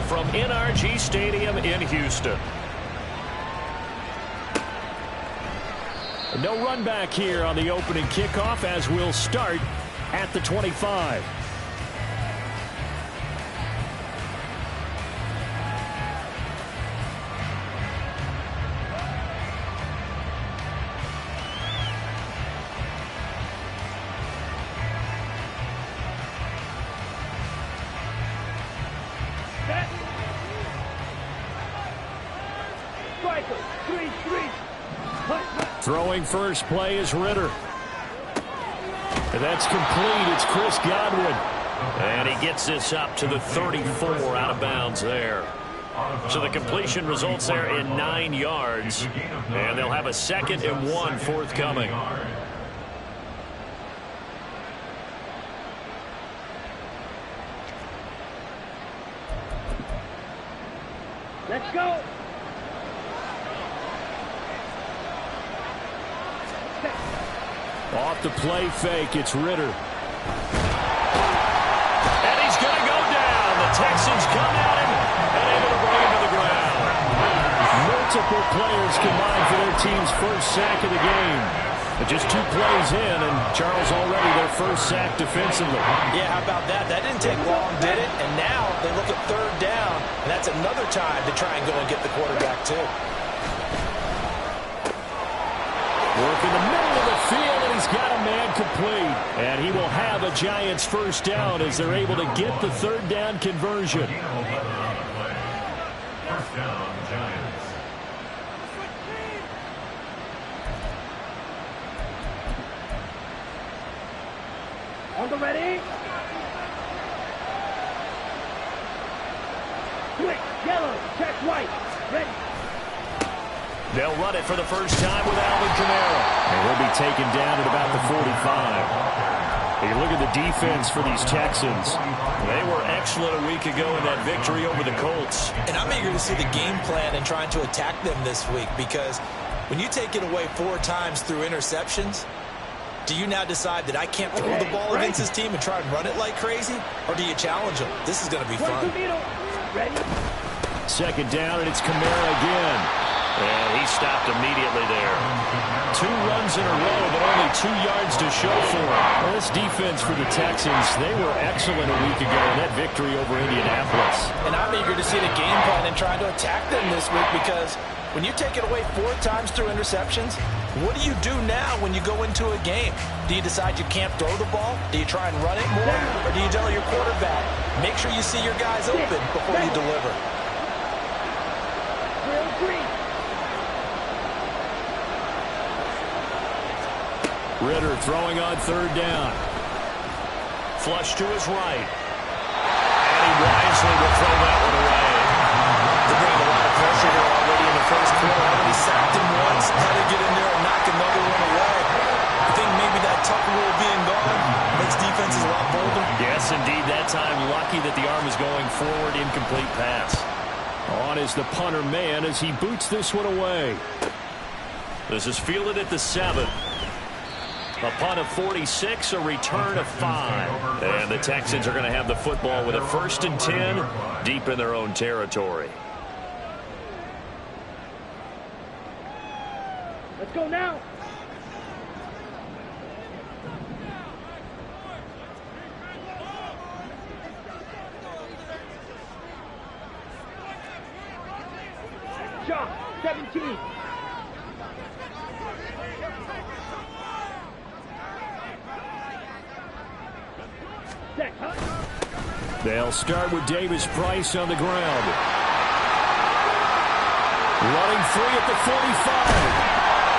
from NRG Stadium in Houston. No run back here on the opening kickoff as we'll start at the 25. Throwing first play is Ritter. And that's complete. It's Chris Godwin. And he gets this up to the 34 out of bounds there. So the completion results there in 9 yards. And they'll have a 2nd and 1 forthcoming. Let's go. Off the play fake, it's Ritter. And he's going to go down. The Texans come at him and able to bring him to the ground. Multiple players combined for their team's first sack of the game. But just 2 plays in, and Charles already their first sack defensively. Yeah, how about that? That didn't take long, did it? And now they look at 3rd down, and that's another time to try and go and get the quarterback, too. Work in the middle of the field, and he's got a man complete. And he will have a Giants first down as they're able to get the 3rd down conversion. First down, Giants. On the ready. Quick, yellow, check white, ready. They'll run it for the first time with Alvin Kamara. And he'll be taken down at about the 45. You look at the defense for these Texans. They were excellent a week ago in that victory over the Colts. And I'm eager to see the game plan and trying to attack them this week, because when you take it away 4 times through interceptions, do you now decide that I can't throw the ball against this team and try and run it like crazy? Or do you challenge them? This is going to be fun. Ready. 2nd down, and it's Kamara again. And he stopped immediately there. 2 runs in a row, but only 2 yards to show for it. Well, this defense for the Texans, they were excellent a week ago in that victory over Indianapolis. And I'm eager to see the game plan and trying to attack them this week, because when you take it away 4 times through interceptions, what do you do now when you go into a game? Do you decide you can't throw the ball? Do you try and run it more? Or do you tell your quarterback, make sure you see your guys open before you deliver? Drill 3. Ritter throwing on 3rd down. Flush to his right. And he wisely will throw that one away. They're bringing a lot of pressure here already in the first quarter. Already sacked him once. Had to get in there and knock another one away. I think maybe that tuck rule being gone makes defenses a lot bolder. Yes, indeed. That time lucky that the arm is going forward. Incomplete pass. On is the punter man as he boots this one away. This is fielded at the 7. A punt of 46, a return of 5. And the Texans are going to have the football with a 1st and 10 deep in their own territory. Let's go now. Shot, 17. They'll start with Davis Price on the ground. Running free at the 45.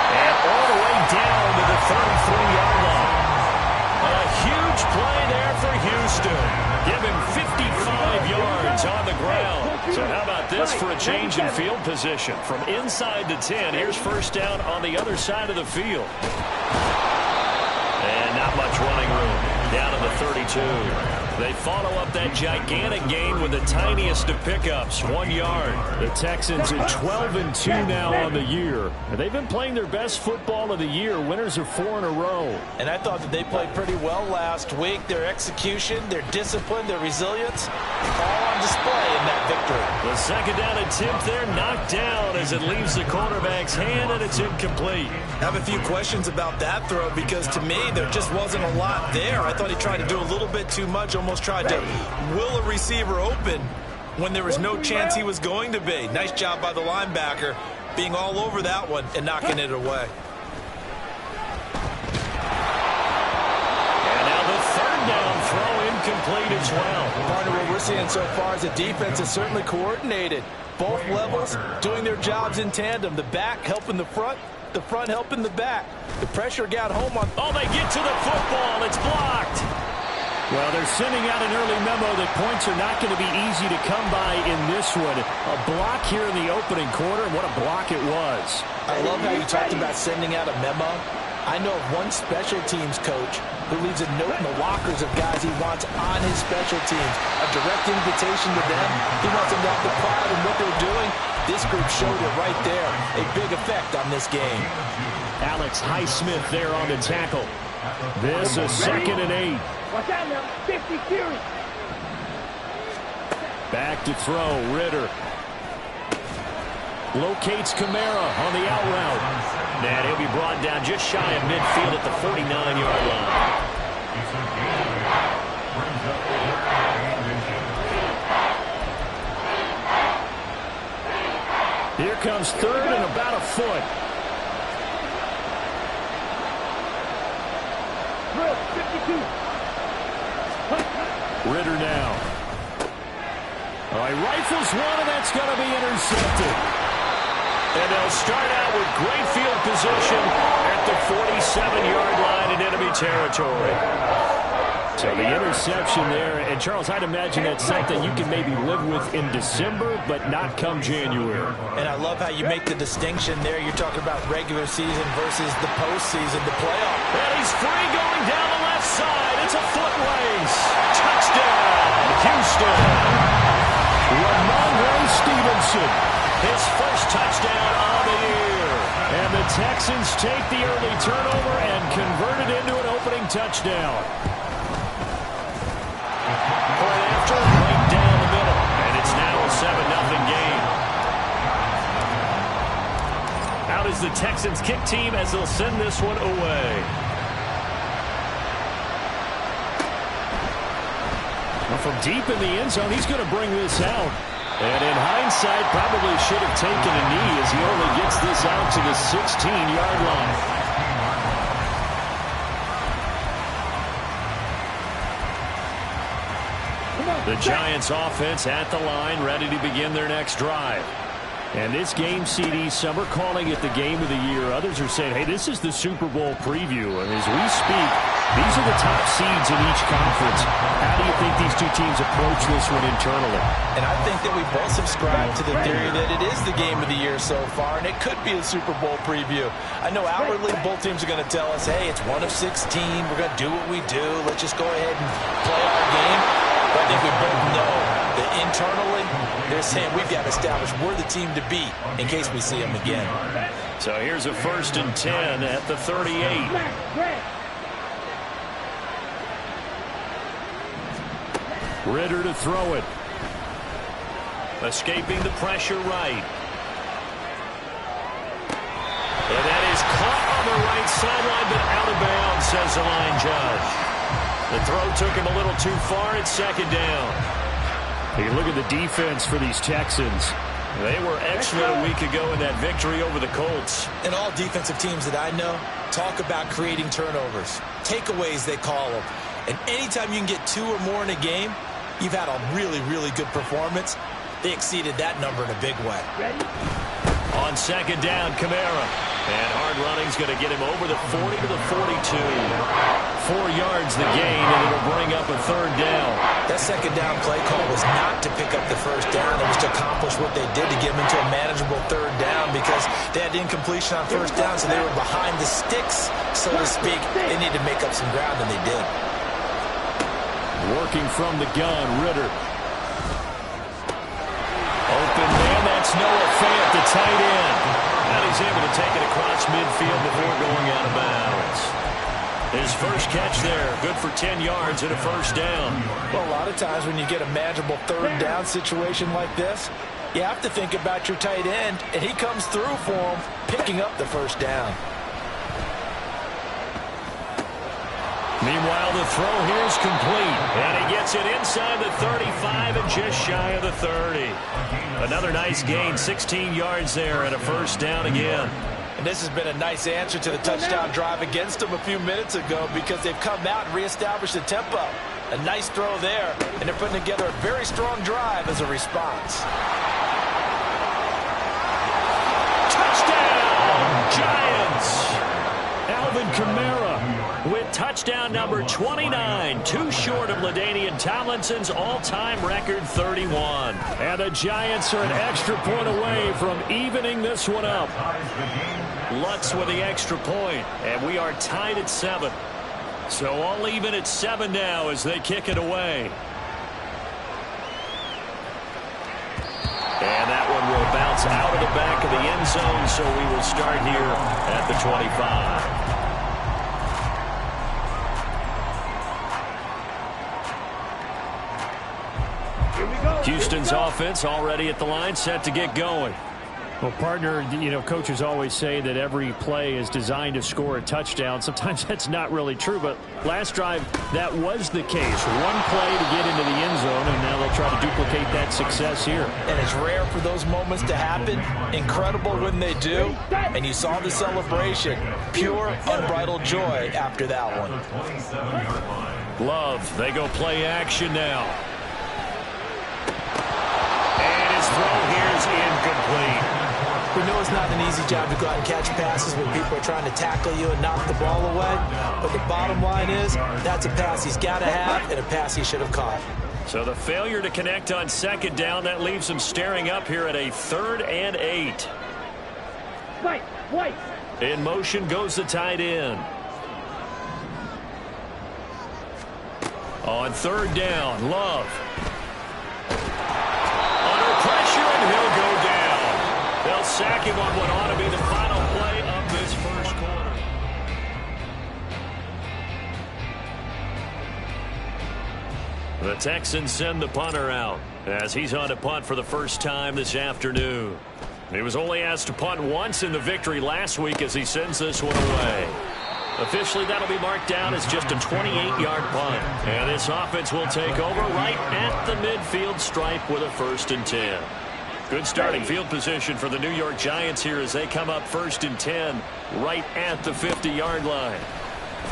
And all the way down to the 33-yard line. A huge play there for Houston. Give him 55 yards on the ground. So how about this for a change in field position? From inside the 10, here's first down on the other side of the field. And not much running room. Down to the 32. They follow up that gigantic gain with the tiniest of pickups, 1 yard. The Texans are 12-2 now on the year. They've been playing their best football of the year. Winners are 4 in a row. And I thought that they played pretty well last week. Their execution, their discipline, their resilience, all on display in that victory. The second down attempt there knocked down as it leaves the cornerback's hand, and it's incomplete. I have a few questions about that throw because to me there just wasn't a lot there. I thought he tried to do a little bit too much, almost tried to will a receiver open when there was no chance he was going to be. Nice job by the linebacker being all over that one and knocking it away. And now the third down throw incomplete as well. Partner, what we're seeing so far is the defense is certainly coordinated. Both levels doing their jobs in tandem. The back helping the front helping the back. The pressure got home on. Oh, they get to the football. It's blocked. Well, they're sending out an early memo that points are not going to be easy to come by in this one. A block here in the opening quarter, and what a block it was. I love how you talked about sending out a memo. I know of one special teams coach who leaves a note in the lockers of guys he wants on his special teams. A direct invitation to them. He wants them to have the pride in what they're doing. This group showed it right there. A big effect on this game. Alex Highsmith there on the tackle. This is 2nd and 8. Watch out now. 50 series. Back to throw. Ritter. Locates Kamara on the out route. And he'll be brought down just shy of midfield at the 49-yard line. Here comes 3rd and about a foot. Drill, 52. Ritter now. Oh, he rifles one, and that's going to be intercepted. And they'll start out with great field position at the 47-yard line in enemy territory. So the interception there, and Charles, I'd imagine that's something you can maybe live with in December, but not come January. And I love how you make the distinction there. You're talking about regular season versus the postseason, the playoff. And he's free going down the left side. It's a foot race. Touchdown, Houston. Ramondre Stevenson, his first touchdown of the year. And the Texans take the early turnover and convert it into an opening touchdown. Point after, right down the middle. And it's now a 7-0 game. Out is the Texans kick team as they'll send this one away. Well, from deep in the end zone, he's going to bring this out. And in hindsight, probably should have taken a knee as he only gets this out to the 16-yard line. The Giants offense at the line, ready to begin their next drive. And this game, CD, some are calling it the game of the year. Others are saying, hey, this is the Super Bowl preview. And as we speak, these are the top seeds in each conference. How do you think these two teams approach this one internally? And I think that we both subscribe to the theory that it is the game of the year so far, and it could be a Super Bowl preview. I know outwardly both teams are going to tell us, hey, it's 1 of 16. We're going to do what we do. Let's just go ahead and play our game. But I think we both know that internally, they're saying we've got to establish we're the team to beat in case we see them again. So here's a 1st and 10 at the 38. Ritter to throw it. Escaping the pressure right. And that is caught on the right sideline, but out of bounds, says the line judge. The throw took him a little too far. It's 2nd down. You look at the defense for these Texans. They were excellent a week ago in that victory over the Colts. And all defensive teams that I know talk about creating turnovers. Takeaways, they call them. And anytime you can get 2 or more in a game, you've had a really, really good performance. They exceeded that number in a big way. On 2nd down, Kamara. And hard running's going to get him over the 40 to the 42. 4 yards the gain, and it'll bring up a 3rd down. That 2nd down play call was not to pick up the 1st down. It was to accomplish what they did to get them into a manageable 3rd down because they had incompletion on 1st down, so they were behind the sticks, so to speak. They needed to make up some ground, and they did. Working from the gun, Ritter. Open man, that's Noah Fant, the tight end. And he's able to take it across midfield before going out of bounds. His first catch there, good for 10 yards and a 1st down. Well, a lot of times when you get a manageable 3rd down situation like this, You have to think about your tight end, and he comes through for him, picking up the first down. Meanwhile, the throw here is complete, and he gets it inside the 35 and just shy of the 30. Another nice gain, 16 yards there, and a first down again. And this has been a nice answer to the touchdown drive against them a few minutes ago because they've come out and reestablished the tempo. A nice throw there, and they're putting together a very strong drive as a response. Touchdown, Giants! Alvin Kamara with touchdown number 29, too short of LaDainian Tomlinson's all-time record 31. And the Giants are an extra point away from evening this one up. Lutz with the extra point, and we are tied at 7. So all even at 7 now as they kick it away. And that one will bounce out of the back of the end zone, so we will start here at the 25. Houston's offense already at the line, set to get going. Well, partner, you know, coaches always say that every play is designed to score a touchdown. Sometimes that's not really true, but last drive, that was the case. One play to get into the end zone, and now they'll try to duplicate that success here. And it's rare for those moments to happen. Incredible when they do. And you saw the celebration. Pure, unbridled joy after that one. Love, they go play action now. And his throw here is incomplete. We know it's not an easy job to go out and catch passes when people are trying to tackle you and knock the ball away. But the bottom line is, that's a pass he's got to have and a pass he should have caught. So the failure to connect on second down, that leaves him staring up here at a 3rd and 8. White. In motion goes the tight end. On 3rd down, Love. Under pressure, and he'll go down. They'll sack him on what ought to be the final play of this first quarter. The Texans send the punter out as he's on to punt for the first time this afternoon. He was only asked to punt once in the victory last week as he sends this one away. Officially, that'll be marked down as just a 28-yard punt. And this offense will take over right at the midfield stripe with a 1st and 10. Good starting field position for the New York Giants here as they come up 1st and 10 right at the 50-yard line.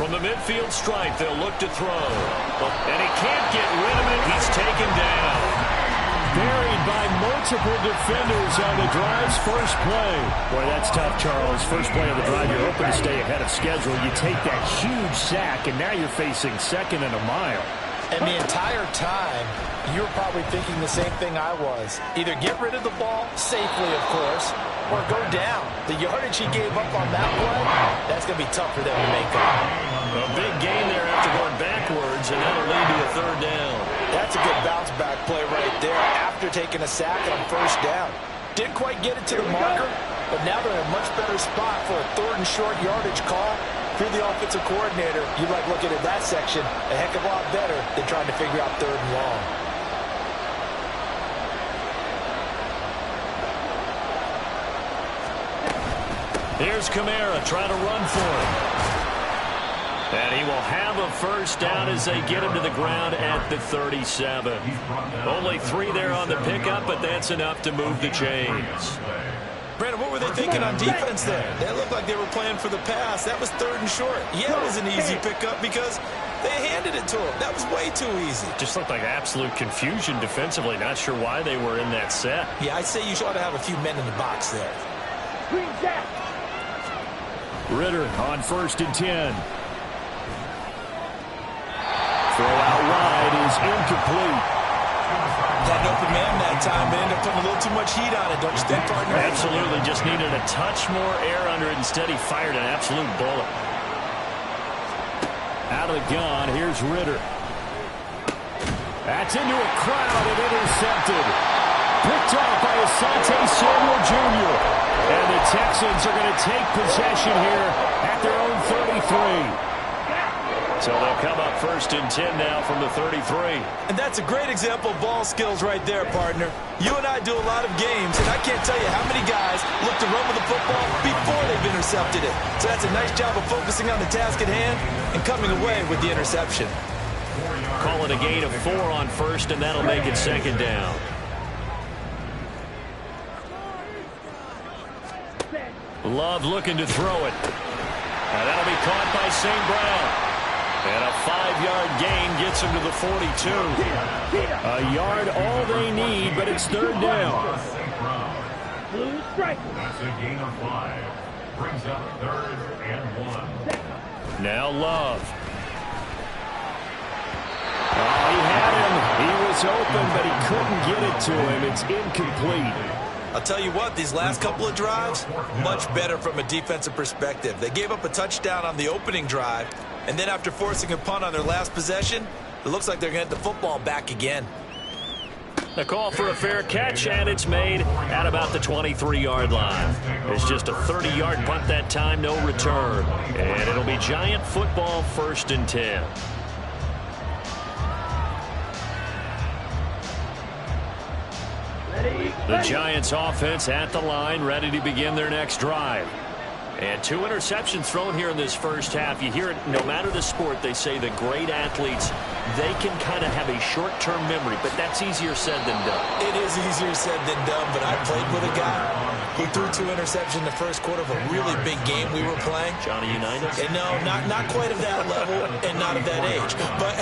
From the midfield stripe, they'll look to throw. And he can't get rid of it. He's taken down. Buried by multiple defenders on the drive's first play. Boy, that's tough, Charles. First play of the drive, you're hoping to stay ahead of schedule. You take that huge sack, and now you're facing 2nd and a mile. And the entire time, you were probably thinking the same thing I was. Either get rid of the ball, safely of course, or go down. The yardage he gave up on that play, that's going to be tough for them to make up. A big gain there after going backwards, and that'll lead to a 3rd down. That's a good bounce back play right there after taking a sack on 1st down. Didn't quite get it to the marker, but now they're in a much better spot for a 3rd and short yardage call. If you're the offensive coordinator, you like looking at that section a heck of a lot better than trying to figure out 3rd and long. Here's Kamara trying to run for it. And he will have a first down as they get him to the ground at the 37. Only 3 there on the pickup, but that's enough to move the chains. Brandon, what were they thinking on defense there? They looked like they were playing for the pass. That was 3rd and short. Yeah, it was an easy pickup because they handed it to him. That was way too easy. Just looked like absolute confusion defensively. Not sure why they were in that set. Yeah, I'd say you ought to have a few men in the box there. Ritter on 1st and 10. Throw out wide is incomplete. Had an open man that time, but ended up putting a little too much heat on it, don't you think, partner? Absolutely. Just needed a touch more air under it. Instead, he fired an absolute bullet. Out of the gun, here's Ritter. That's into a crowd and intercepted. Picked off by Asante Samuel Jr. And the Texans are going to take possession here at their own 33. So they'll come up 1st and 10 now from the 33. And that's a great example of ball skills right there, partner. You and I do a lot of games, and I can't tell you how many guys look to run with the football before they've intercepted it. So that's a nice job of focusing on the task at hand and coming away with the interception. Call it a gain of 4 on 1st, and that'll make it 2nd down. Love looking to throw it. And that'll be caught by St. Brown. And a 5-yard gain gets him to the 42. A yard all they need, but it's 3rd down. Blue strike. That's a gain of 5. Brings up 3rd and 1. Now Love. Oh, he had him. He was open, but he couldn't get it to him. It's incomplete. I'll tell you what, these last couple of drives, much better from a defensive perspective. They gave up a touchdown on the opening drive, and then after forcing a punt on their last possession, it looks like they're going to get the football back again. The call for a fair catch, and it's made at about the 23-yard line. It's just a 30-yard punt that time, no return. And it'll be Giant football 1st and 10. The Giants offense at the line, ready to begin their next drive. And 2 interceptions thrown here in this first half. You hear it, no matter the sport, they say the great athletes, they can kind of have a short-term memory, but that's easier said than done. It is easier said than done, but I played with a guy who threw 2 interceptions in the first quarter of a really big game we were playing. Johnny Unitas? And no, not quite of that level and not of that age. But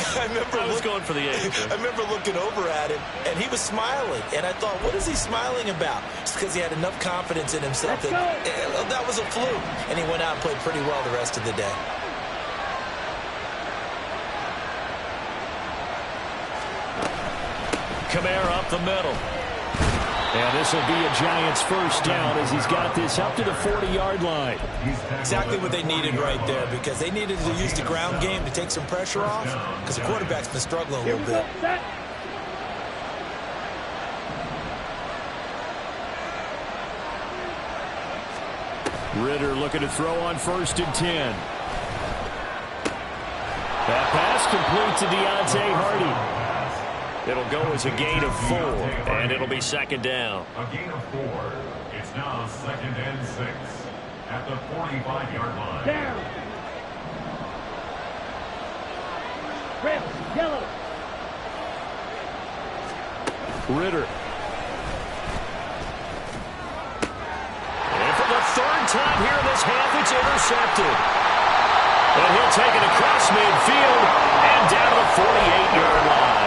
I was going for the age. I remember looking over at him, and he was smiling. And I thought, what is he smiling about? It's because he had enough confidence in himself that was a fluke. And he went out and played pretty well the rest of the day. Kamara up the middle. And this will be a Giants 1st down as he's got this up to the 40-yard line. Exactly what they needed right there, because they needed to use the ground game to take some pressure off, because the quarterback's been struggling a little bit. Ritter looking to throw on 1st and 10. That pass complete to Deontay Hardy. It'll go as a gain of 4, and it'll be 2nd down. A gain of 4. It's now 2nd and 6 at the 45-yard line. Down. Red, yellow. Ritter. And for the 3rd time here in this half, it's intercepted. And he'll take it across midfield and down to the 48-yard line.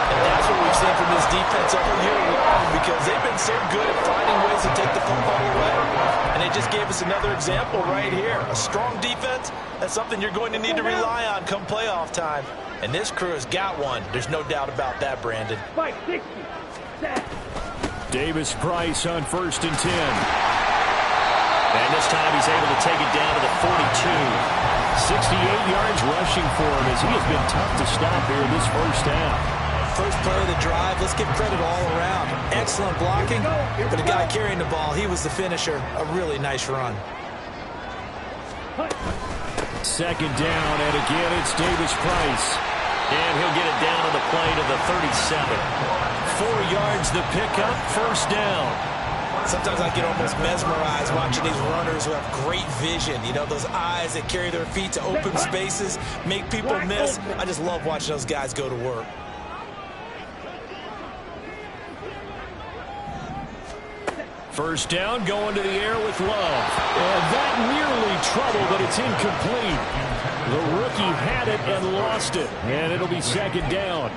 And that's what we've seen from this defense all year long, because they've been so good at finding ways to take the football away. And they just gave us another example right here. A strong defense, that's something you're going to need to rely on come playoff time. And this crew has got one. There's no doubt about that, Brandon. 560. Davis Price on 1st and 10. And this time he's able to take it down to the 42. 68 yards rushing for him as he has been tough to stop here this first half. First play of the drive, let's give credit all around. Excellent blocking, but the guy carrying the ball, he was the finisher. A really nice run. 2nd down, and again it's Davis Price. And he'll get it down on the play to the 37. 4 yards the pickup, 1st down. Sometimes I get almost mesmerized watching these runners who have great vision. You know, those eyes that carry their feet to open spaces, make people miss. I just love watching those guys go to work. First down, going to the air with Love. And that nearly trouble, but it's incomplete. The rookie had it and lost it. And it'll be 2nd down.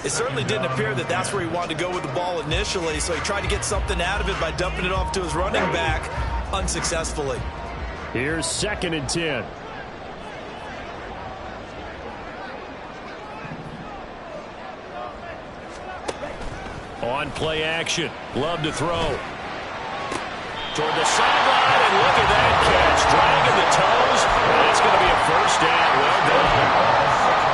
It certainly didn't appear that that's where he wanted to go with the ball initially, so he tried to get something out of it by dumping it off to his running back unsuccessfully. Here's 2nd and 10. On play action. Love to throw. Toward the sideline, and look at that catch. Dragging the toes, and it's going to be a 1st down. Well done.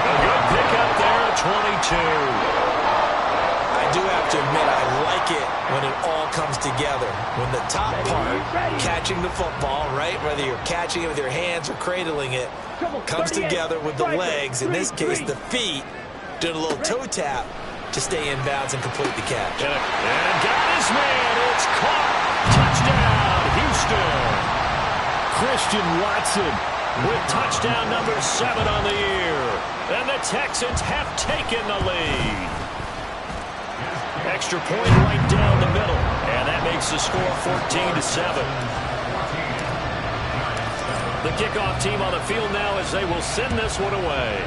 A good pickup there at 22. I do have to admit, I like it when it all comes together. When the top part, catching the football, right, whether you're catching it with your hands or cradling it, comes together with the legs, in this case the feet, doing a little toe tap to stay in bounds and complete the catch. And got his man. It's caught. Touchdown, Houston. Christian Watson with touchdown number 7 on the year. And the Texans have taken the lead. Extra point right down the middle. And that makes the score 14-7. The kickoff team on the field now as they will send this one away.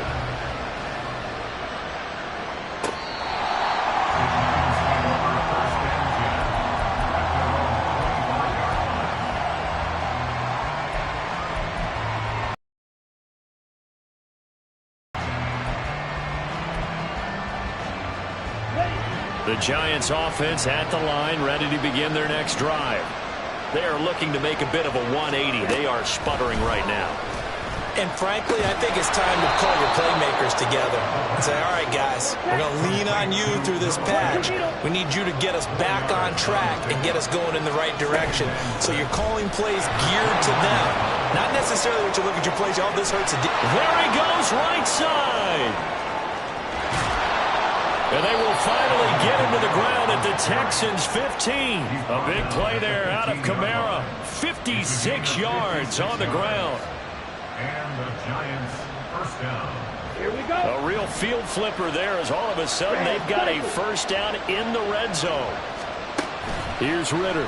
The Giants offense at the line, ready to begin their next drive. They are looking to make a bit of a 180. They are sputtering right now. And frankly, I think it's time to call your playmakers together and say, all right, guys, we're going to lean on you through this patch. We need you to get us back on track and get us going in the right direction. So you're calling plays geared to them. Not necessarily what you look at your plays, oh, this hurts a deal. There he goes, right side. And they will finally get him to the ground at the Texans' 15. A big play there out of Kamara. 56 yards on the ground. And the Giants first down. Here we go. A real field flipper there as all of a sudden they've got a first down in the red zone. Here's Ritter.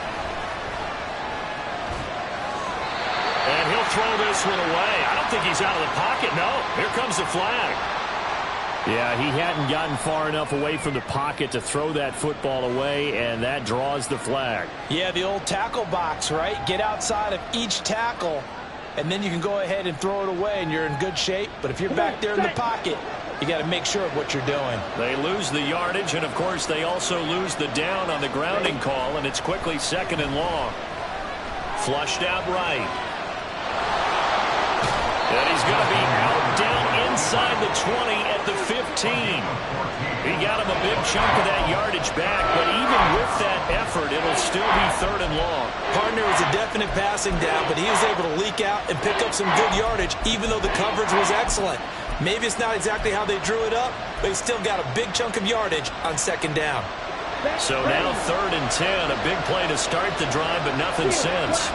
And he'll throw this one away. I don't think he's out of the pocket. No, here comes the flag. Yeah, he hadn't gotten far enough away from the pocket to throw that football away, and that draws the flag. Yeah, the old tackle box, right? Get outside of each tackle, and then you can go ahead and throw it away, and you're in good shape. But if you're back there in the pocket, you got to make sure of what you're doing. They lose the yardage, and, of course, they also lose the down on the grounding call, and it's quickly 2nd and long. Flushed out right. And he's going to be out down inside the 20 at the 15. He got him a big chunk of that yardage back, but even with that effort, it'll still be 3rd and long. Partner was a definite passing down, but he was able to leak out and pick up some good yardage, even though the coverage was excellent. Maybe it's not exactly how they drew it up, but he still got a big chunk of yardage on 2nd down. So now 3rd and 10, a big play to start the drive, but nothing since.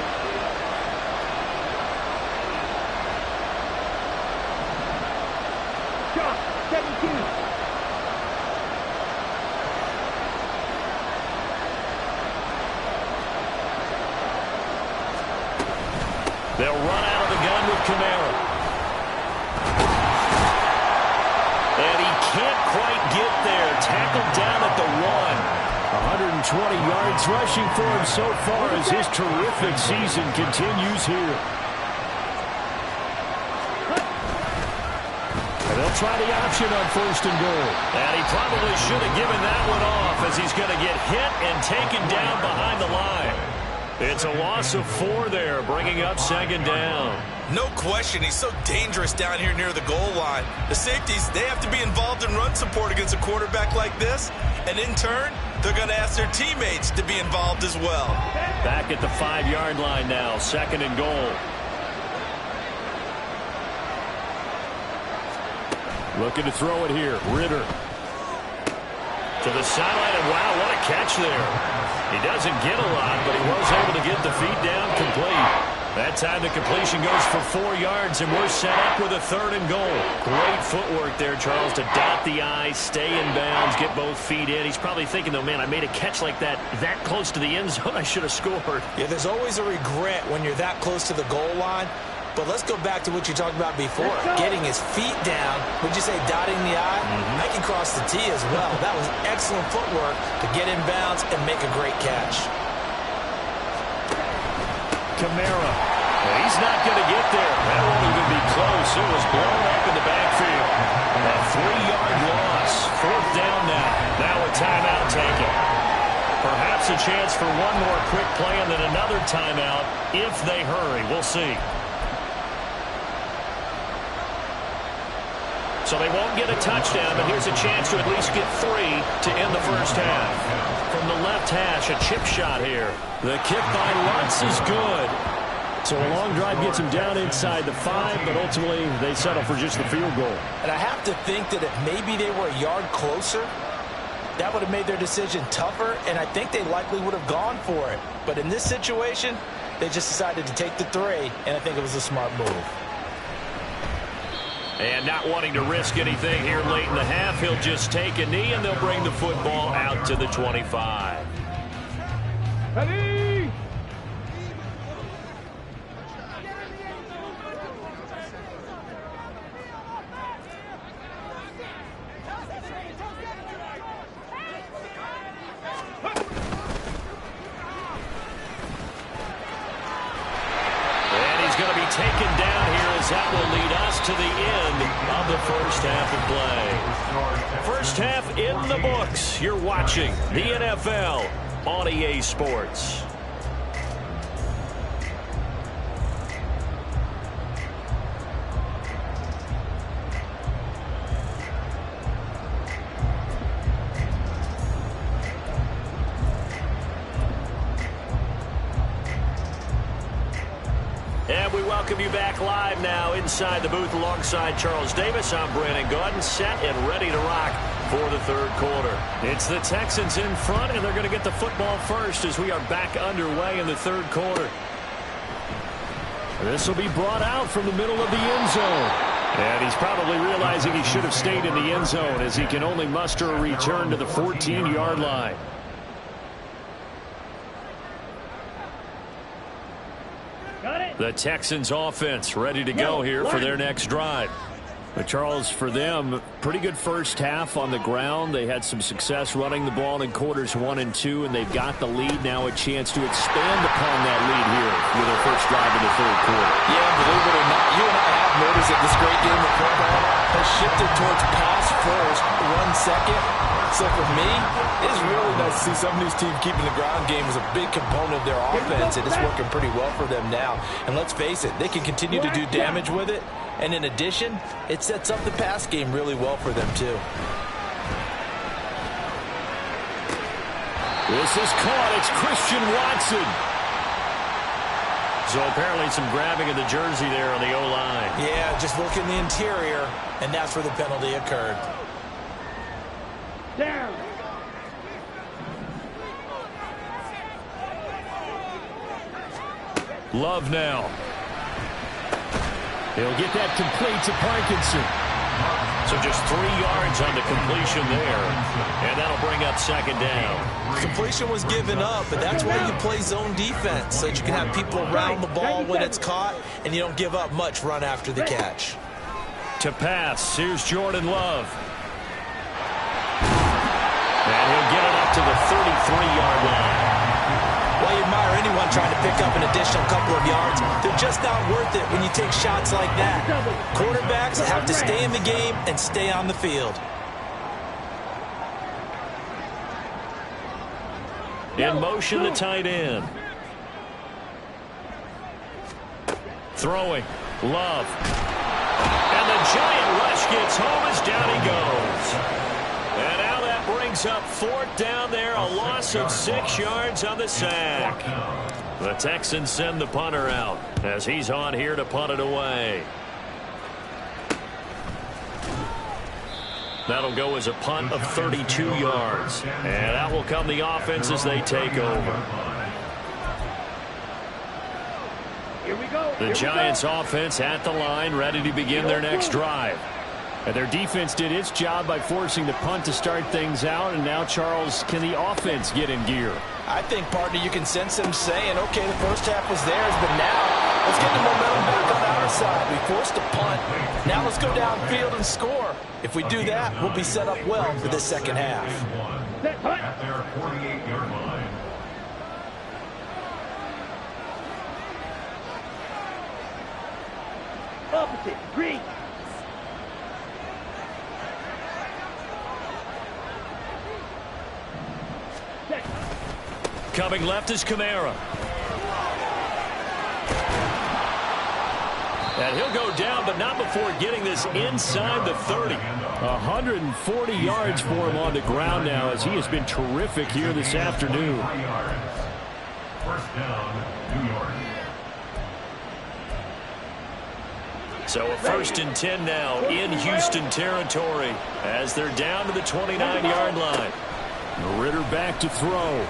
They'll run out of the gun with Kamara. And he can't quite get there. Tackled down at the 1. 120 yards rushing for him so far as his terrific season continues here. And they'll try the option on 1st and goal. And he probably should have given that one off as he's going to get hit and taken down behind the line. It's a loss of 4 there, bringing up 2nd down. No question, he's so dangerous down here near the goal line. The safeties, they have to be involved in run support against a quarterback like this. And in turn, they're going to ask their teammates to be involved as well. Back at the 5-yard line now, 2nd and goal. Looking to throw it here, Ritter. To the sideline, and wow, what a catch there. He doesn't get a lot, but he was able to get the feet down complete. That time the completion goes for 4 yards, and we're set up with a 3rd and goal. Great footwork there, Charles, to dot the I, stay in bounds, get both feet in. He's probably thinking, though, man, I made a catch like that close to the end zone. I should have scored. Yeah, there's always a regret when you're that close to the goal line. But let's go back to what you talked about before. Getting his feet down. Would you say dotting the I? I can cross the T as well. That was excellent footwork to get in bounds and make a great catch. Kamara. He's not going to get there. That won't even be close. It was blown up in the backfield. A 3-yard loss. 4th down now. Now a timeout taken. Perhaps a chance for one more quick play and then another timeout if they hurry. We'll see. So they won't get a touchdown, but here's a chance to at least get 3 to end the first half. from the left hash. A chip shot here. The kick by Lutz is good. So a long drive gets him down inside the 5, but ultimately they settle for just the field goal. And I have to think that if maybe they were a yard closer, that would have made their decision tougher, and I think they likely would have gone for it. But in this situation, they just decided to take the 3, and I think it was a smart move. And not wanting to risk anything here late in the half, he'll just take a knee, and they'll bring the football out to the 25. Ready? Taken down here as that will lead us to the end of the first half of play. First half in the books. You're watching the NFL on EA Sports. And we welcome you back live now inside the booth alongside Charles Davis. I'm Brandon Gaudin, set and ready to rock for the third quarter. It's the Texans in front, and they're going to get the football first as we are back underway in the third quarter. This will be brought out from the middle of the end zone. And he's probably realizing he should have stayed in the end zone as he can only muster a return to the 14-yard line. The Texans offense ready to go here for their next drive. But Charles, for them, pretty good first half on the ground. They had some success running the ball in quarters 1 and 2, and they've got the lead now, a chance to expand upon that lead here with their first drive in the third quarter. Yeah, believe it or not, you and I have noticed that this great game of football has shifted towards pass first, run second. So for me, it's really nice to see some of these teams keeping the ground game as a big component of their offense, and it's working pretty well for them now. And let's face it, they can continue to do damage with it. And in addition, it sets up the pass game really well for them, too. This is caught. It's Christian Watson. So apparently some grabbing of the jersey there on the O-line. Yeah, just look in the interior, and that's where the penalty occurred. Down. Love now. He'll get that complete to Parkinson. So just 3 yards on the completion there. And that'll bring up second down. Completion was given up, but that's why you play zone defense, so that you can have people around the ball when it's caught, and you don't give up much run after the catch. To pass, here's Jordan Love. And he'll get it up to the 33-yard line. While you admire anyone trying to pick up an additional couple of yards, they're just not worth it when you take shots like that. Quarterbacks have to stay in the game and stay on the field. In motion, the tight end. Throwing. Love. And the giant rush gets home as down he goes. And now that brings up fourth down there, a loss of 6 yards on the sack. The Texans send the punter out as he's on here to punt it away. That'll go as a punt of 32 yards. And that will come the offense as they take over. Here we go. The Giants offense at the line, ready to begin their next drive. And their defense did its job by forcing the punt to start things out. And now, Charles, can the offense get in gear? I think, partner, you can sense them saying, okay, the first half was theirs, but now let's get the momentum back on our side. We forced a punt. Now let's go downfield and score. If we do that, we'll be set up well for this second half. At their 48-yard line. Opposite. Green. Coming left is Kamara. And he'll go down, but not before getting this inside the 30. 140 yards for him on the ground now, as he has been terrific here this afternoon. First down, New York. So a 1st and 10 now in Houston territory as they're down to the 29-yard line. Ritter back to throw.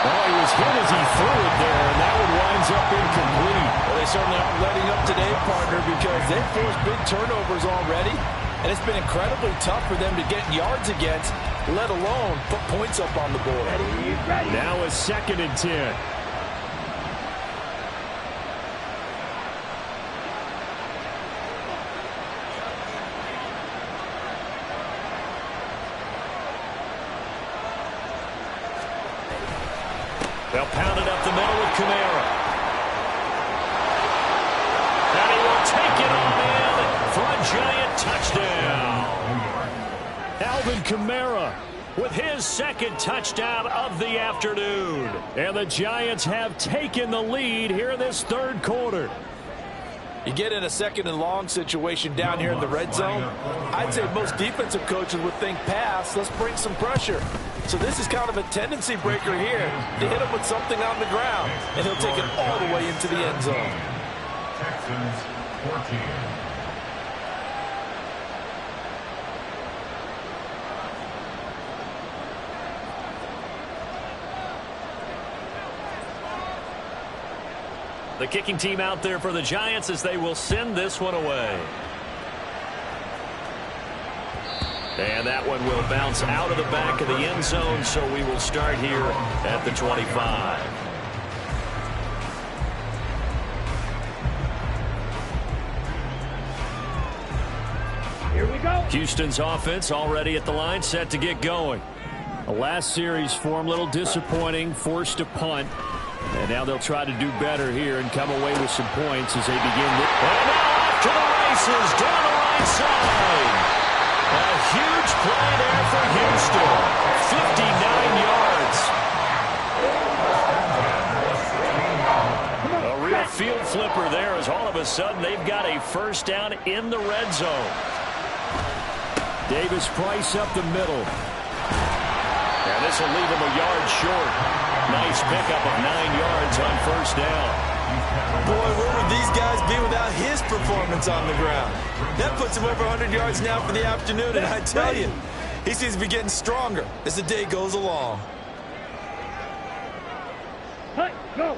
Oh, he was hit as he threw it there, and that one winds up incomplete. Well, they certainly aren't letting up today, partner, because they've forced big turnovers already, and it's been incredibly tough for them to get yards against, let alone put points up on the board. Now a 2nd and 10. They'll pound it up the middle with Kamara. And he will take it on in for a giant touchdown. Alvin Kamara with his 2nd touchdown of the afternoon. And the Giants have taken the lead here in this 3rd quarter. You get in a 2nd and long situation down here in the red zone, I'd say most defensive coaches would think pass, let's bring some pressure. So this is kind of a tendency breaker here to hit him with something on the ground, and he'll take it all the way into the end zone. Texans 14. The kicking team out there for the Giants as they will send this one away. And that one will bounce out of the back of the end zone, so we will start here at the 25. Here we go. Houston's offense already at the line, set to get going. The last series for him, a little disappointing, forced a punt. And now they'll try to do better here and come away with some points as they begin. And now off to the races down the right side. A huge play there for Houston. 59 yards. A real field flipper there as all of a sudden they've got a 1st down in the red zone. Davis Price up the middle. And this will leave him a yard short. Nice pickup of 9 yards on 1st down. Boy, where would these guys be without his performance on the ground? That puts him over 100 yards now for the afternoon, and I tell you, he seems to be getting stronger as the day goes along. Hut, go.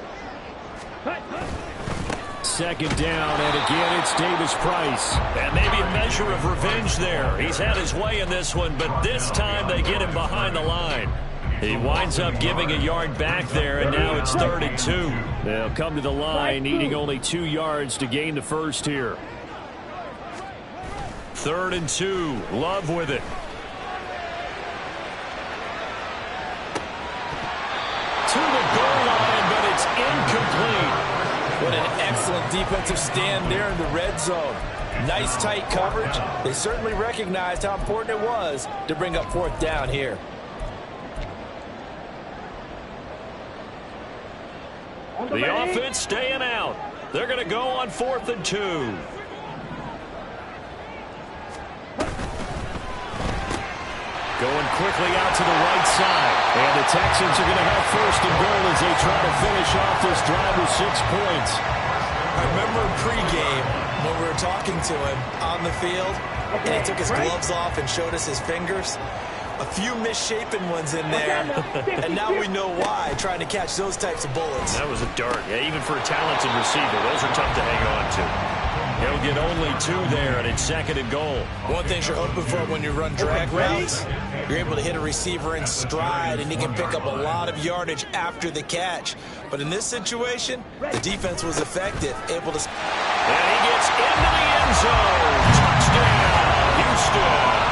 2nd down, and again it's Davis Price. And maybe a measure of revenge there. He's had his way in this one, but this time they get him behind the line. He winds up giving a yard back there, and now it's 3rd and 2. They'll come to the line, needing only 2 yards to gain the 1st here. 3rd and 2. Love with it. To the goal line, but it's incomplete. What an excellent defensive stand there in the red zone. Nice tight coverage. They certainly recognized how important it was to bring up 4th down here. The offense staying out. They're going to go on 4th and 2. Going quickly out to the right side. And the Texans are going to have 1st and goal as they try to finish off this drive with 6 points. I remember pregame when we were talking to him on the field, and he took his gloves off and showed us his fingers. A few misshapen ones in there, and now we know why, trying to catch those types of bullets. That was a dart. Yeah, even for a talented receiver, those are tough to hang on to. He'll get only 2 there, and it's 2nd and goal. One thing you're hoping for when you run drag routes, you're able to hit a receiver in stride, and he can pick up a lot of yardage after the catch. But in this situation, the defense was effective, able to... And he gets into the end zone. Touchdown, Houston.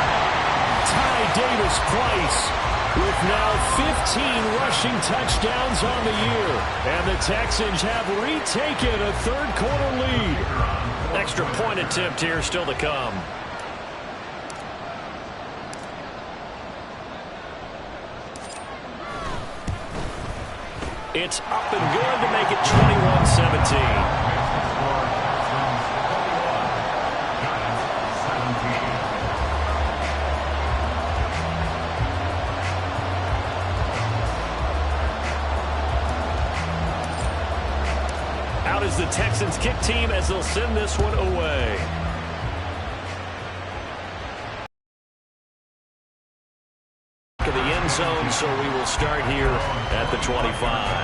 Ty Davis Price with now 15 rushing touchdowns on the year. And the Texans have retaken a 3rd quarter lead. Extra point attempt here still to come. It's up and good to make it 21-17. Out is the Texans kick team as they'll send this one away. To the end zone, so we will start here at the 25.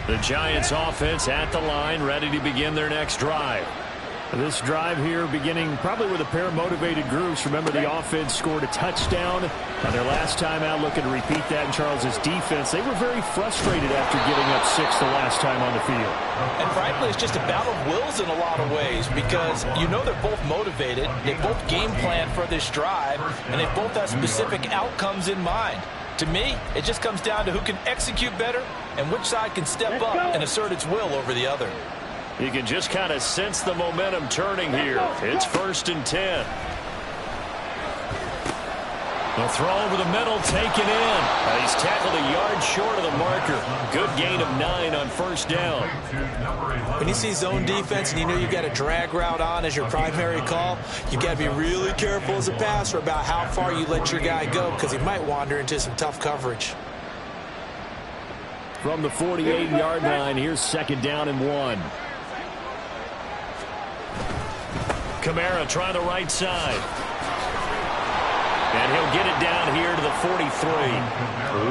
The Giants offense at the line, ready to begin their next drive. This drive here beginning probably with a pair of motivated groups. Remember, the offense scored a touchdown on their last time out, looking to repeat that in Charles's defense. They were very frustrated after giving up 6 the last time on the field. And frankly, it's just a battle of wills in a lot of ways because you know they're both motivated. They both game plan for this drive, and they both have specific outcomes in mind. To me, it just comes down to who can execute better and which side can step up and assert its will over the other. You can just kind of sense the momentum turning here. It's 1st and 10. The throw over the middle, taken in. He's tackled a yard short of the marker. Good gain of 9 on 1st down. When you see zone defense and you know you've got a drag route on as your primary call, you've got to be really careful as a passer about how far you let your guy go because he might wander into some tough coverage. From the 48-yard line, here's 2nd down and 1. Kamara trying the right side. And he'll get it down here to the 43.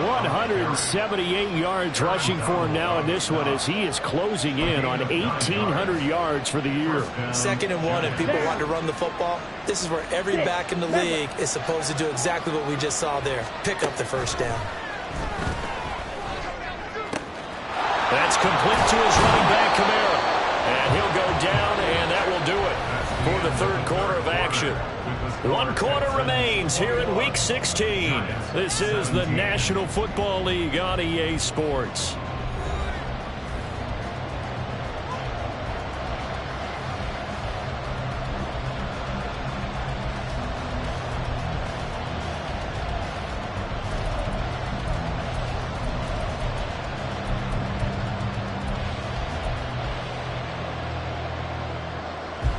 178 yards rushing for him now in this one as he is closing in on 1,800 yards for the year. 2nd and 1 and people want to run the football. This is where every back in the league is supposed to do exactly what we just saw there. Pick up the 1st down. That's complete to his running back, Kamara. And he'll go down, and that will do it for the 3rd quarter of action. 1 quarter remains here in Week 16. This is the National Football League on EA Sports.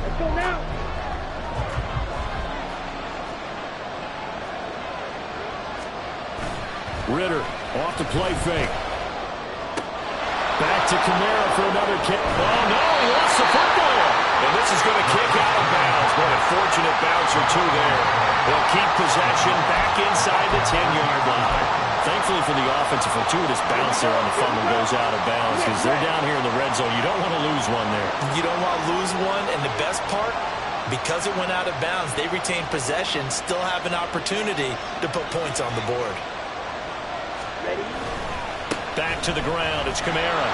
Let's go now. Ritter off the play fake. Back to Kamara for another kick. Oh, no, he lost the football. And this is going to kick out of bounds. What a fortunate bounce or two there. They'll keep possession back inside the 10-yard line. Thankfully for the offense, a fortuitous bounce there on the fumble goes out of bounds because they're down here in the red zone. You don't want to lose one there. You don't want to lose one, and the best part, because it went out of bounds, they retained possession, still have an opportunity to put points on the board. Back to the ground. It's Kamara.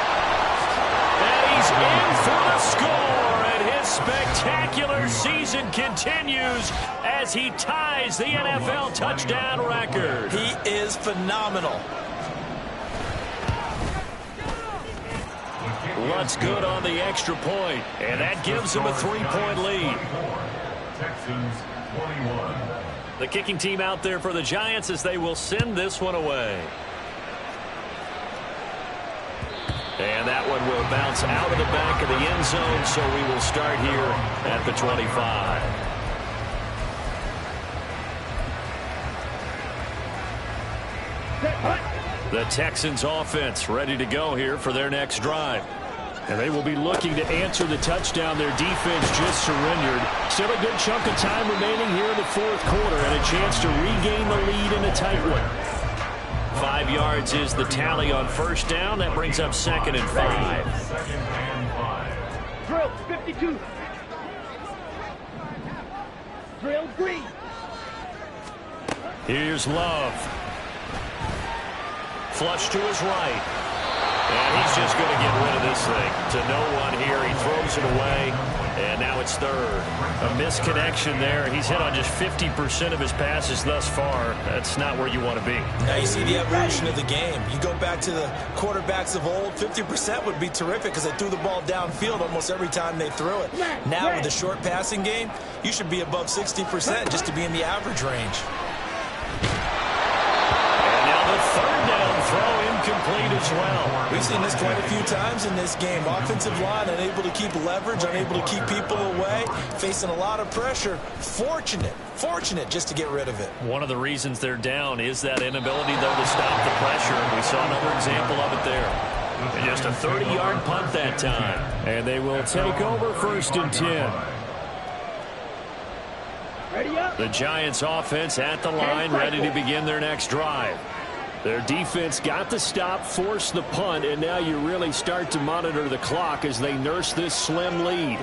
And he's in for the score. And his spectacular season continues as he ties the NFL touchdown record. He is phenomenal. What's good on the extra point, and that gives him a 3-point lead. Texans 21. The kicking team out there for the Giants as they will send this one away. And that one will bounce out of the back of the end zone, so we will start here at the 25. The Texans offense ready to go here for their next drive. And they will be looking to answer the touchdown their defense just surrendered. Still a good chunk of time remaining here in the 4th quarter and a chance to regain the lead in a tight one. 5 yards is the tally on 1st down. That brings up 2nd and 5. 2nd and 5. Drill 52. Drill green. Here's Love. Flush to his right. And he's just going to get rid of this thing. To no one here. He throws it away. And now it's 3rd. A misconnection there. He's hit on just 50% of his passes thus far. That's not where you want to be. Now you see the evolution of the game. You go back to the quarterbacks of old, 50% would be terrific because they threw the ball downfield almost every time they threw it. Now with the short passing game, you should be above 60% just to be in the average range. the third down throw incomplete as well. We've seen this quite a few times in this game. Offensive line unable to keep leverage, unable to keep people away, facing a lot of pressure. Fortunate just to get rid of it. One of the reasons they're down is that inability, though, to stop the pressure. We saw another example of it there. And just a 30-yard punt that time. And they will take over 1st and 10. Ready up. The Giants offense at the line, ready to begin their next drive. Their defense got the stop, forced the punt, and now you really start to monitor the clock as they nurse this slim lead.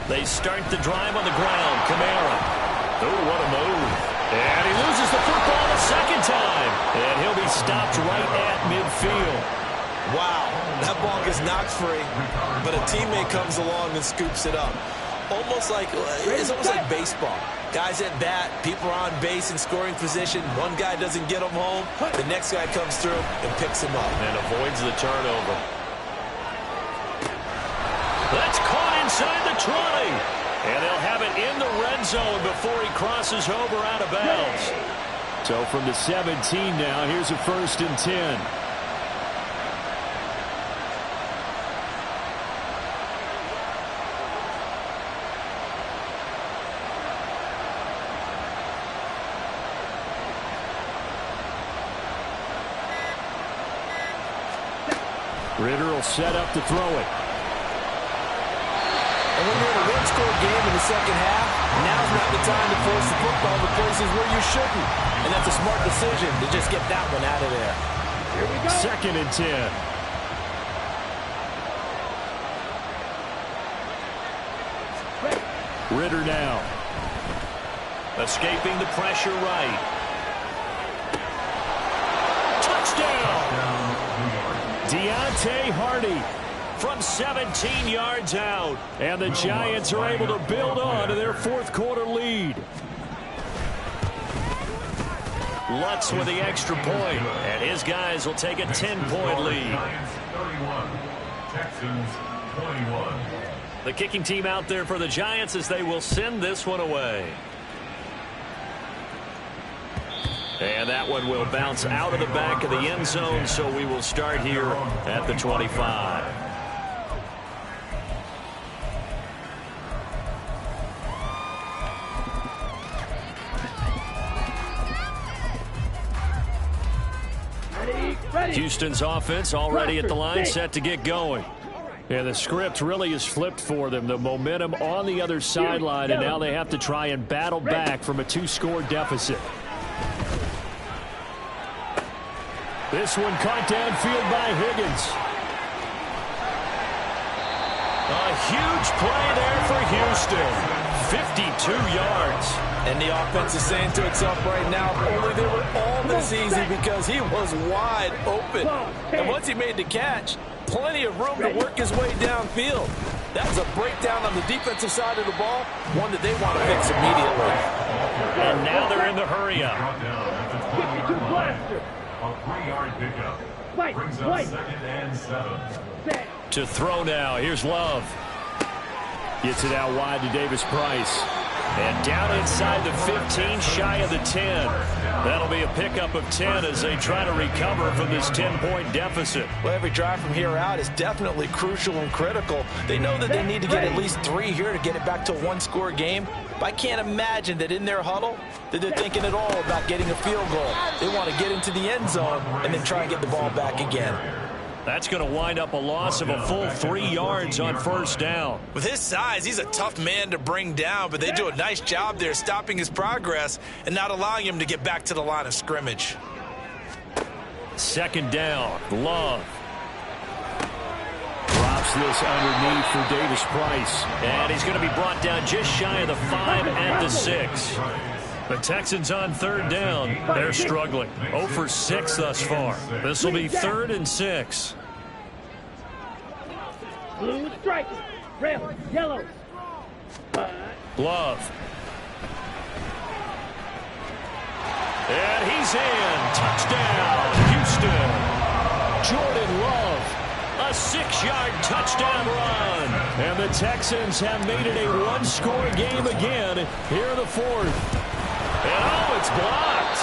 They start the drive on the ground. Kamara. Oh, what a move. And he loses the football the second time. And he'll be stopped right at midfield. Wow, that ball gets knocked free, but a teammate comes along and scoops it up. It's almost like baseball. Guys at bat, people are on base in scoring position. One guy doesn't get him home. The next guy comes through and picks him up. And avoids the turnover. That's caught inside the 20. And they'll have it in the red zone before he crosses over out of bounds. So from the 17 now, here's a 1st and 10. Ritter will set up to throw it. And when you're in a one-score game in the second half, now's not the time to force the football to places where you shouldn't. And that's a smart decision to just get that one out of there. Here we go. 2nd and 10. Ritter now. Escaping the pressure right. Touchdown! Deontay Hardy From 17 yards out. and the Giants are able to build on to their 4th quarter lead. Lutz with the extra point, and his guys will take a 10-point lead. Giants 31, Texans 21. The kicking team out there for the Giants as they will send this one away. And that one will bounce out of the back of the end zone, so we will start here at the 25. Ready. Houston's offense already at the line, set to get going. And the script really is flipped for them. The momentum on the other sideline, and now they have to try and battle back from a 2-score deficit. This one caught downfield by Higgins. A huge play there for Houston. 52 yards. And the offense is saying to itself right now, if only they were all this easy, because he was wide open. And once he made the catch, plenty of room to work his way downfield. That was a breakdown on the defensive side of the ball, one that they want to fix immediately. And now they're in the hurry-up. 52 blaster. A 3-yard pickup. Brings up 2nd and 7. To throw now. Here's Love. Gets it out wide to Davis Price. And down inside the 15, shy of the 10. That'll be a pickup of 10 as they try to recover from this 10-point deficit. Well, every drive from here out is definitely crucial and critical. They know that they need to get at least 3 here to get it back to a 1-score game. But I can't imagine that in their huddle that they're thinking at all about getting a field goal. They want to get into the end zone and then try and get the ball back again. That's going to wind up a loss of a full 3 yards on 1st down. With his size, he's a tough man to bring down, but they do a nice job there stopping his progress and not allowing him to get back to the line of scrimmage. 2nd down. Love. Drops this underneath for Davis Price. And he's going to be brought down just shy of the 5 at the 6. The Texans on 3rd down. They're struggling. 0 for 6 thus far. This will be 3rd and 6. Blue stripes. Red. Yellow. Love. And he's in. Touchdown, Houston. Jordan Love. A 6-yard touchdown run. And the Texans have made it a 1-score game again here in the 4th. And oh, it's blocked.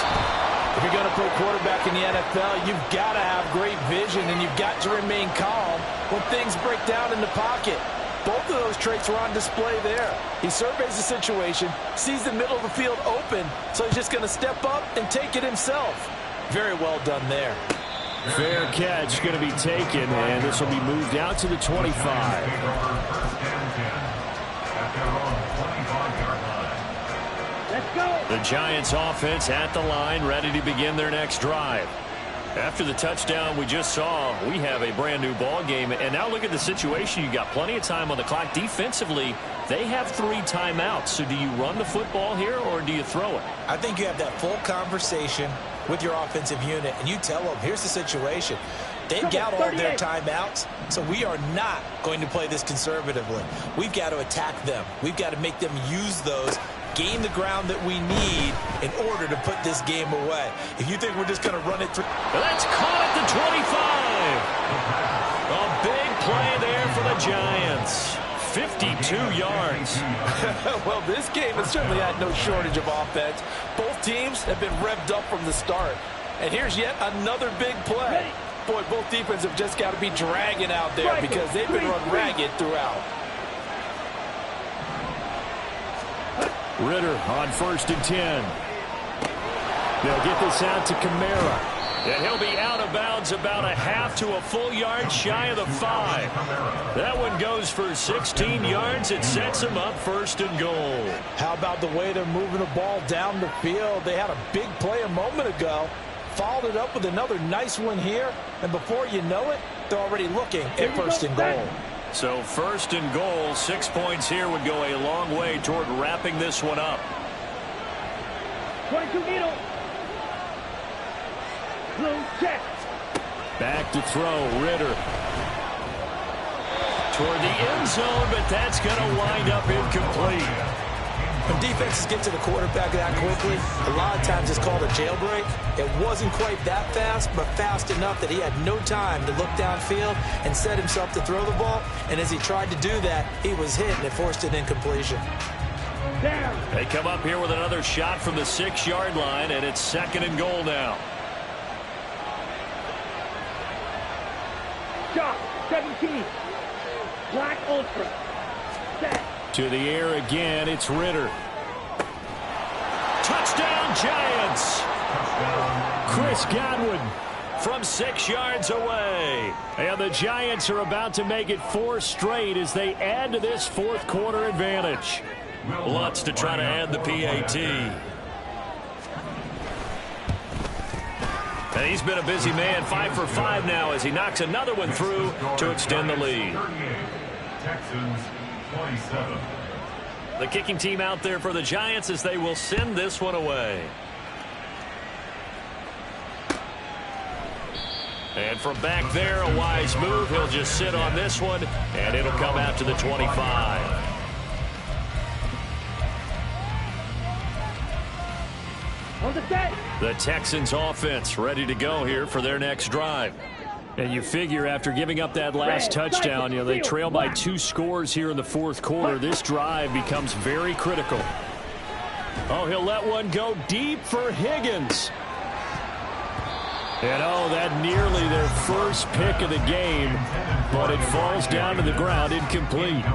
If you're going to play quarterback in the NFL, you've got to have great vision, and you've got to remain calm when things break down in the pocket. Both of those traits were on display there. He surveys the situation, sees the middle of the field open, so he's just going to step up and take it himself. Very well done there. Fair catch going to be taken, and this will be moved out to the 25. Let's go. The Giants offense at the line, ready to begin their next drive. After the touchdown we just saw, we have a brand new ball game. And now look at the situation. You got plenty of time on the clock. Defensively, they have 3 timeouts. So do you run the football here or do you throw it? I think you have that full conversation with your offensive unit, and you tell them, here's the situation. They've got all their timeouts, so we are not going to play this conservatively. We've got to attack them. We've got to make them use those, gain the ground that we need in order to put this game away. If you think we're just going to run it through... That's caught at the 25. A big play there for the Giants. 52 yards. Well, this game has certainly had no shortage of offense. Both teams have been revved up from the start. And here's yet another big play. Boy, both defenses have just got to be dragging out there because they've been run ragged throughout. Ritter on 1st and 10. They'll get this out to Kamara. And he'll be out of bounds about a half to a full yard shy of the 5. That one goes for 16 yards. It sets him up 1st and goal. How about the way they're moving the ball down the field? They had a big play a moment ago. Followed it up with another nice one here. And before you know it, they're already looking at 1st and goal. So 1st and goal, 6 points here would go a long way toward wrapping this one up. 22 needle. Blue check. Back to throw, Ritter. Toward the end zone, but that's going to wind up incomplete. When defenses get to the quarterback that quickly, a lot of times it's called a jailbreak. It wasn't quite that fast, but fast enough that he had no time to look downfield and set himself to throw the ball. And as he tried to do that, he was hit, and it forced an incompletion. Down. They come up here with another shot from the 6-yard line, and it's 2nd and goal now. Shot. 17. Black Ultra. Set. To the air again, it's Ritter. Touchdown, Giants! Chris Godwin. From 6 yards away. And the Giants are about to make it 4 straight as they add to this 4th quarter advantage. Lutz to try to add the PAT. And he's been a busy man, 5 for 5 now as he knocks another one through to extend the lead. Texans 27. The kicking team out there for the Giants as they will send this one away. And from back there, a wise move. He'll just sit on this one, and it'll come out to the 25. On the set. The Texans offense ready to go here for their next drive. And you figure after giving up that last touchdown, they trail by 2 scores here in the 4th quarter. This drive becomes very critical. Oh, he'll let one go deep for Higgins. And oh, that nearly their first pick of the game, but it falls down to the ground incomplete.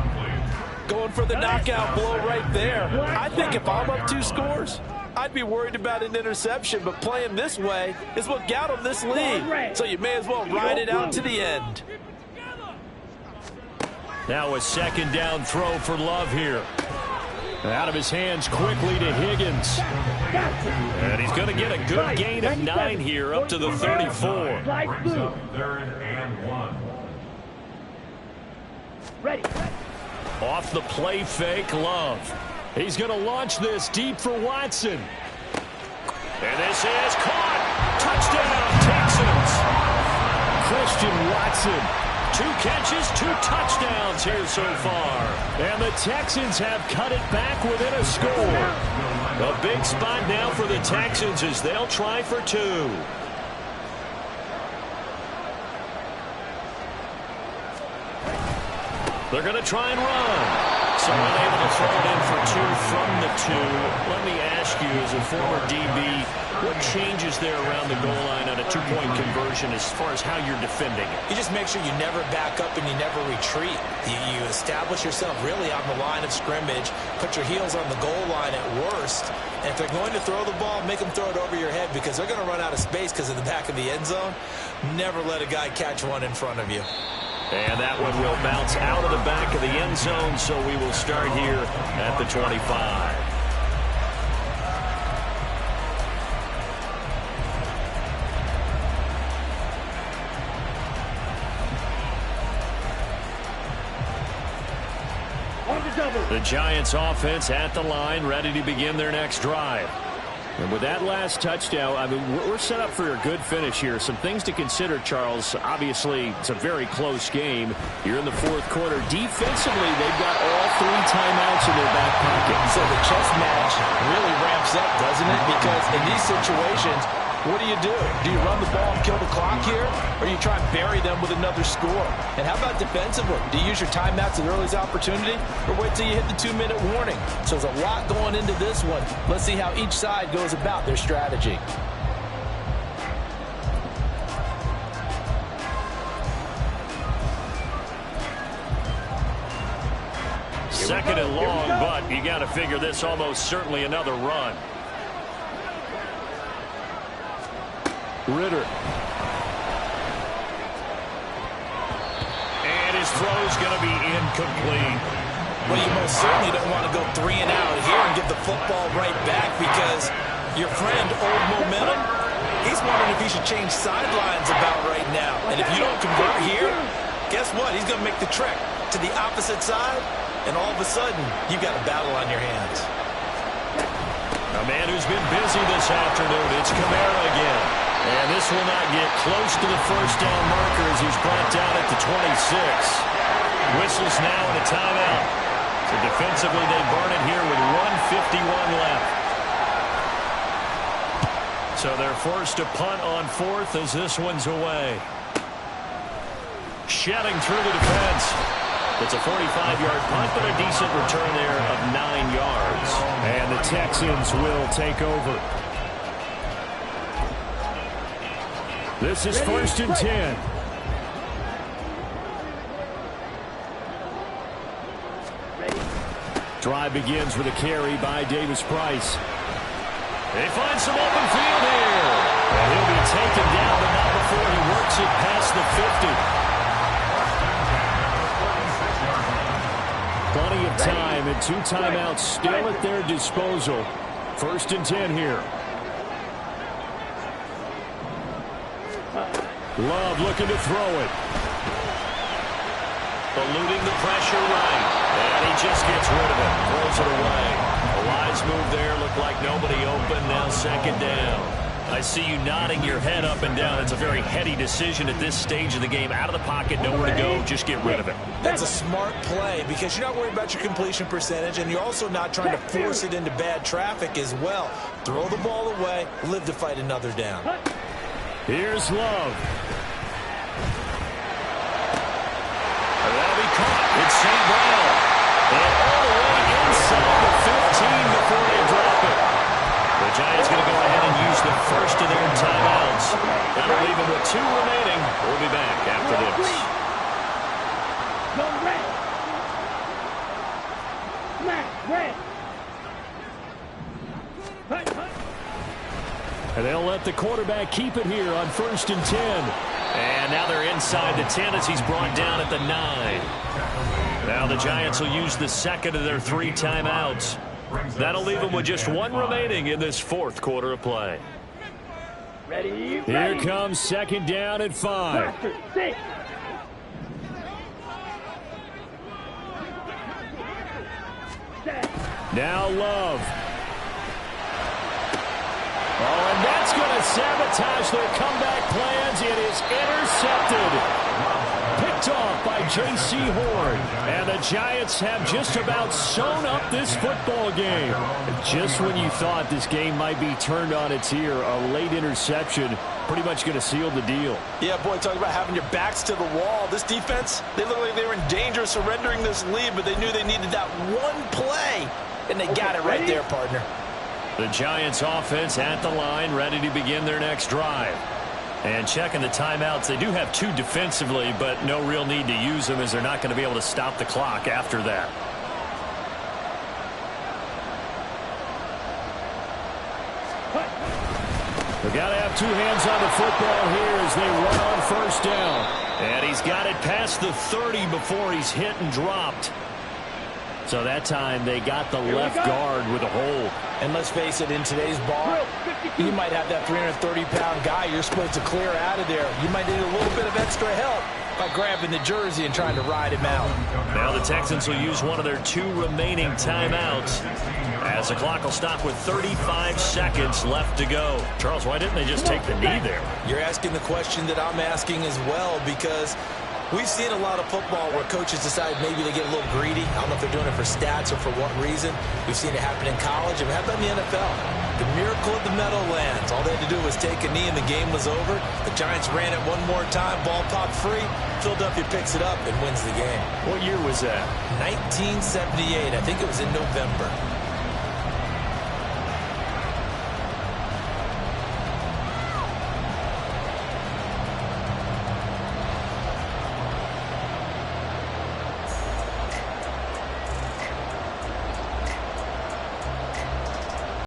Going for the knockout blow right there. I think if I'm up 2 scores, I'd be worried about an interception, but playing this way is what got him this lead. So you may as well ride it out to the end. Now a 2nd down throw for Love here. Out of his hands quickly to Higgins. And he's going to get a good gain of 9 here up to the 34. Brings up 3rd and 1. Ready. Off the play fake, Love. He's going to launch this deep for Watson. And this is caught. Touchdown, Texans. Christian Watson. 2 catches, 2 touchdowns here so far. And the Texans have cut it back within a score. A big spot now for the Texans as they'll try for 2. They're going to try and run. So unable to throw it in for two from the two. Let me ask you, as a former DB, what changes there around the goal line on a two-point conversion as far as how you're defending it? You just make sure you never back up and you never retreat. You establish yourself really on the line of scrimmage, put your heels on the goal line at worst, and if they're going to throw the ball, make them throw it over your head because they're going to run out of space because of the back of the end zone. Never let a guy catch one in front of you. And that one will bounce out of the back of the end zone, so we will start here at the 25. The Giants offense at the line, ready to begin their next drive. And with that last touchdown, I mean, we're set up for a good finish here. Some things to consider, Charles. Obviously, it's a very close game. You're in the fourth quarter. Defensively, they've got all three timeouts in their back pocket. So the chess match really ramps up, doesn't it? Because in these situations, what do? Do you run the ball and kill the clock here? Or do you try and bury them with another score? And how about defensively? Do you use your timeouts at the earliest opportunity? Or wait till you hit the 2-minute warning? So there's a lot going into this one. Let's see how each side goes about their strategy. Second and long, but you got to figure this almost certainly another run. Ritter. And his throw's going to be incomplete. Well, you most certainly don't want to go 3 and out here and give the football right back because your friend, Old Momentum, he's wondering if he should change sidelines about right now. And if you don't convert here, guess what? He's going to make the trek to the opposite side, and all of a sudden, you've got a battle on your hands. A man who's been busy this afternoon, it's Kamara again. And this will not get close to the first down marker as he's brought down at the 26. Whistles now in a timeout. So defensively, they burn it here with 1:51 left. So they're forced to punt on fourth as this one's away. Shedding through the defense. It's a 45-yard punt, but a decent return there of 9 yards. And the Texans will take over. This is first and 10. Drive begins with a carry by Davis-Price. They find some open field here. And he'll be taken down, but not before he works it past the 50. Plenty of time and 2 timeouts still at their disposal. First and 10 here. Love looking to throw it. Eluding the pressure right. And he just gets rid of it. Throws it away. A wise move there. Looked like nobody open. Now second down. I see you nodding your head up and down. It's a very heady decision at this stage of the game. Out of the pocket, nowhere to go. Just get rid of it. That's a smart play because you're not worried about your completion percentage, and you're also not trying to force it into bad traffic as well. Throw the ball away, live to fight another down. Here's Love. That'll be caught. It's St. Brown. And all the way inside the 15 before they drop it. The Giants going to go ahead and use the first of their timeouts. That'll leave them with 2 remaining. We'll be back after this. Go red. Smack red. Hunt, hunt. And they'll let the quarterback keep it here on first and 10. And now they're inside the 10 as he's brought down at the 9. Now the Giants will use the second of their 3 timeouts. That'll leave them with just 1 remaining in this fourth quarter of play. Ready, Here ready. comes second down at 5. Faster, 6. Set. Now Love. Oh, and that's going to sabotage their comeback plans. It is intercepted. Picked picked off by J.C. Horn. And the Giants have just about sewn up this football game. Just when you thought this game might be turned on its ear, a late interception pretty much going to seal the deal. Yeah, boy, talk about having your backs to the wall. This defense, they look like they were in danger of surrendering this lead, but they knew they needed that one play, and they got it right there, partner. The Giants offense at the line, ready to begin their next drive. And checking the timeouts, they do have 2 defensively, but no real need to use them as they're not going to be able to stop the clock after that. They've got to have 2 hands on the football here as they run on first down. And he's got it past the 30 before he's hit and dropped. So that time they got the left guard with a hold. And let's face it, in today's ball, you might have that 330-pound guy you're supposed to clear out of there. You might need a little bit of extra help by grabbing the jersey and trying to ride him out. Now the Texans will use one of their 2 remaining timeouts as the clock will stop with 35 seconds left to go. Charles, why didn't they just take the knee there? You're asking the question that I'm asking as well, because we've seen a lot of football where coaches decide maybe they get a little greedy. I don't know if they're doing it for stats or for what reason. We've seen it happen in college, and we have done in the NFL. The miracle of the Meadowlands. All they had to do was take a knee, and the game was over. The Giants ran it one more time. Ball popped free. Philadelphia picks it up and wins the game. What year was that? 1978. I think it was in November.